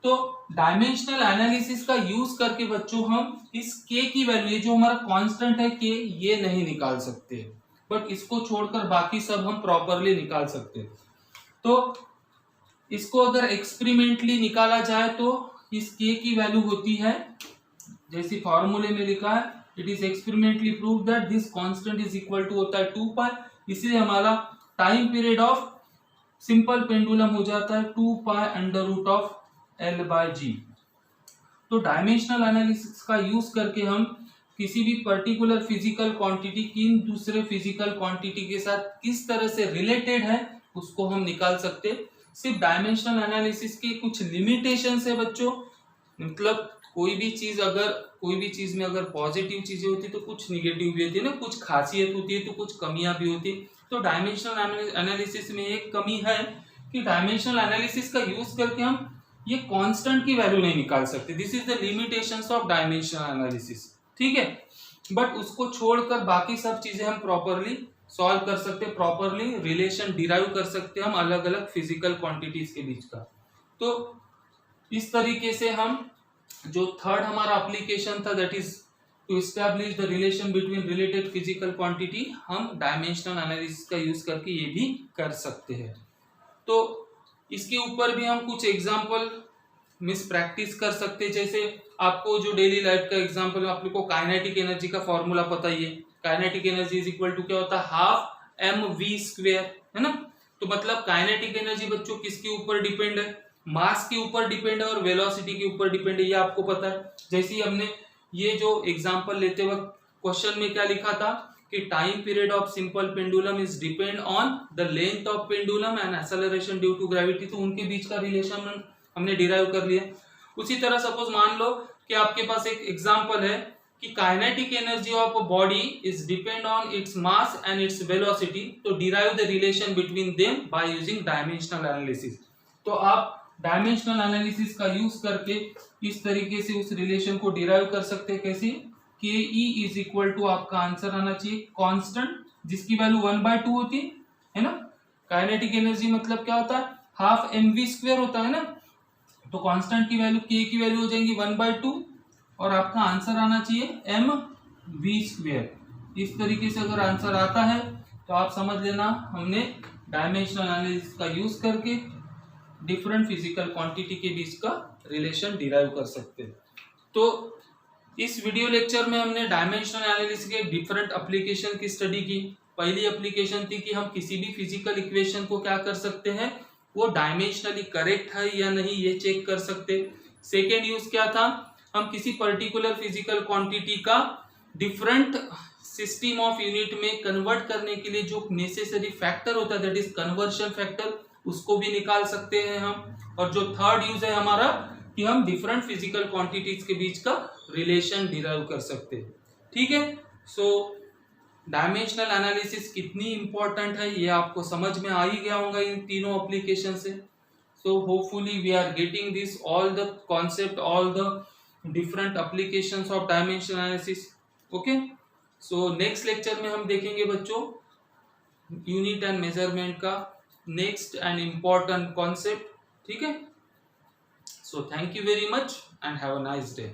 तो डायमेंशनल एनालिसिस का यूज करके बच्चों हम इस k की वैल्यू, जो हमारा कांस्टेंट है k, ये नहीं निकाल सकते, बट इसको छोड़कर बाकी सब हम प्रॉपरली निकाल सकते हैं। तो इसको अगर एक्सपेरिमेंटली निकाला जाए तो इस k की वैल्यू होती है, जैसे फॉर्मूले में लिखा है, it is experimentally prove that this constant is equal to होता है 2 पाई, इसलिए हमारा time period of simple pendulum हो जाता है 2 pi under root of l by g। तो डायमेंशनल एनालिसिस का यूज करके हम किसी भी पर्टिकुलर फिजिकल क्वांटिटी किन दूसरे फिजिकल क्वांटिटी के साथ किस तरह से रिलेटेड है उसको हम निकाल सकते हैं। सिर्फ डायमेंशनल एनालिसिस के कुछ लिमिटेशंस है बच्चों, मतलब कोई भी चीज में अगर पॉजिटिव चीजें होती है तो कुछ निगेटिव भी होती है ना, कुछ खासियत होती है तो कुछ कमियां भी होती है। तो डायमेंशनल एनालिसिस में एक कमी है कि डायमेंशनल एनालिसिस का यूज करके हम ये कांस्टेंट की वैल्यू नहीं निकाल सकते। This is the limitations of dimensional analysis, ठीक है। बट उसको छोड़कर बाकी सब चीजें हम प्रॉपरली सॉल्व कर सकते हैं, प्रॉपरली रिलेशन डिराइव कर सकते हैं हम अलग अलग फिजिकल क्वांटिटीज के बीच का। तो इस तरीके से हम जो थर्ड हमारा एप्लीकेशन था, that is to establish the relation between related physical quantity, हम डायमेंशनल एनालिसिस का यूज करके ये भी कर सकते हैं। तो इसके ऊपर भी हम कुछ एग्जाम्पल मिस प्रैक्टिस कर सकते। जैसे आपको जो डेली लाइफ का एग्जांपल, आप लोग को काइनेटिक एनर्जी का फॉर्मूला पता ही है। Kinetic energy is equal to क्या होता है, हाफ mv², है ना। तो मतलब काइनेटिक एनर्जी बच्चों किसके ऊपर डिपेंड है, मास के ऊपर डिपेंड है और वेलोसिटी के ऊपर डिपेंड है, ये आपको पता है। जैसे ही हमने ये जो एग्जांपल लेते वक्त क्वेश्चन में क्या लिखा था कि time period of simple pendulum is depend on the length of pendulum and acceleration due to gravity, तो उनके बीच का रिलेशन हमने डिराइव कर लिया। उसी तरह सपोज मान लो कि आपके पास एक एग्जांपल है कि kinetic energy of a body is depend on its mass and its velocity, तो derive the relation between them by using dimensional analysis. तो आप डायमेंशनल एनालिसिस का यूज करके इस तरीके से उस रिलेशन को डिराइव कर सकते हैं। कैसे, के ई इज इक्वल टू आपका आंसर आना चाहिए कांस्टेंट जिसकी वैल्यू 1/2 होती है ना। काइनेटिक एनर्जी मतलब क्या होता है, हाफ mv² होता है ना। तो कांस्टेंट की वैल्यू के की वैल्यू हो जाएगी 1/2 और आपका आंसर आना चाहिए mv²। इस तरीके से अगर आंसर आता है तो आप समझ लेना हमने डायमेंशनल एनालिसिस का यूज करके डिफरेंट फिजिकल क्वांटिटी के बीच का रिलेशन डिराइव कर सकते हैं। तो इस वीडियो लेक्चर में हमने डायमेंशनल एनालिसिस के डिफरेंट एप्लीकेशन की स्टडी की। पहली एप्लीकेशन थी कि हम किसी भी फिजिकल इक्वेशन को क्या कर सकते हैं, वो डायमेंशनली करेक्ट है या नहीं ये चेक कर सकते। सेकेंड यूज क्या था, हम किसी पर्टिकुलर फिजिकल क्वांटिटी का डिफरेंट सिस्टम ऑफ यूनिट में कन्वर्ट करने के लिए जो नेसेसरी फैक्टर होता है दैट इज कन्वर्शन फैक्टर, उसको भी निकाल सकते हैं हम। और जो थर्ड यूज है हमारा कि हम डिफरेंट फिजिकल क्वांटिटीज के बीच का रिलेशन डिराइव कर सकते हैं। ठीक है, सो डायमेंशनल एनालिसिस कितनी इंपॉर्टेंट है ये आपको समझ में आ ही गया होगा इन तीनों एप्लीकेशन से। So hopefully we are getting this all the concept, all the different applications of dimensional analysis. Okay, so next lecture में हम देखेंगे बच्चों यूनिट एंड मेजरमेंट का नेक्स्ट एंड इम्पॉर्टेंट कॉन्सेप्ट। ठीक है, so thank you very much and have a nice day.